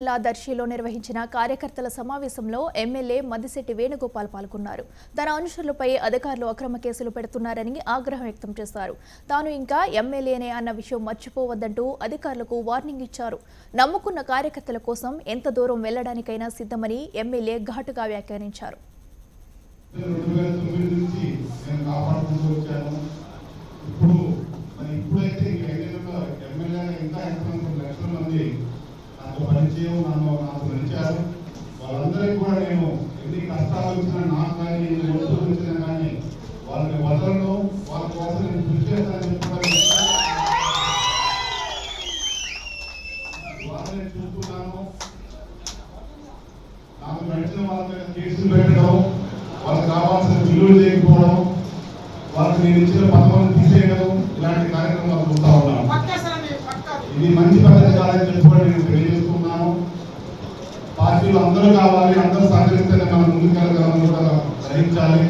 జిల్లా దర్శిలో నిర్వహించిన కార్యకర్తల సమావేశంలో ఎమ్మెల్యే మద్దిశెట్టి వేణుగోపాల్ పాల్గొన్నారు. తన అనుచరులపై అధికారులు అక్రమ కేసులు పెడుతున్నారని ఆగ్రహం వ్యక్తం చేశారు. తాను ఇంకా ఎమ్మెల్యేనే అన్న విషయం మర్చిపోవద్దంటూ అధికారులకు వార్నింగ్ ఇచ్చారు. నమ్ముకున్న కార్యకర్తల కోసం ఎంత దూరం వెళ్లడానికైనా సిద్ధమని ఎమ్మెల్యే ఘాటుగా వ్యాఖ్యానించారు. పరిచయం నాకు నడిచారు. వాళ్ళందరికీ కూడా నేను ఎన్ని కష్టాలు వచ్చినా నాకు కానీ ఎన్ని వస్తువులు వచ్చినా కానీ వాళ్ళని వదలను, వాళ్ళ కోసం నేను కృషి చేస్తానని చెప్పడం వాళ్ళని చూస్తున్నాను. నాకు నడిచిన వాళ్ళ మీద కేసులు పెట్టడం, వాళ్ళకి కావాల్సిన బిల్లులు చేయకపోవడం, వాళ్ళకి నేను ఇచ్చిన పథకాలను తీసేయడం, ఇలాంటి కార్యక్రమాలు చూస్తూ ఉన్నాను. ఇది మంచి పద్ధతి కాదని చెప్పి నేను తెలియజేస్తున్నాను. పార్టీలు అందరూ కావాలి, అందరూ సహకరిస్తేనే మనం ముందుకెళ్ళగలమని కూడా గ్రహించాలి.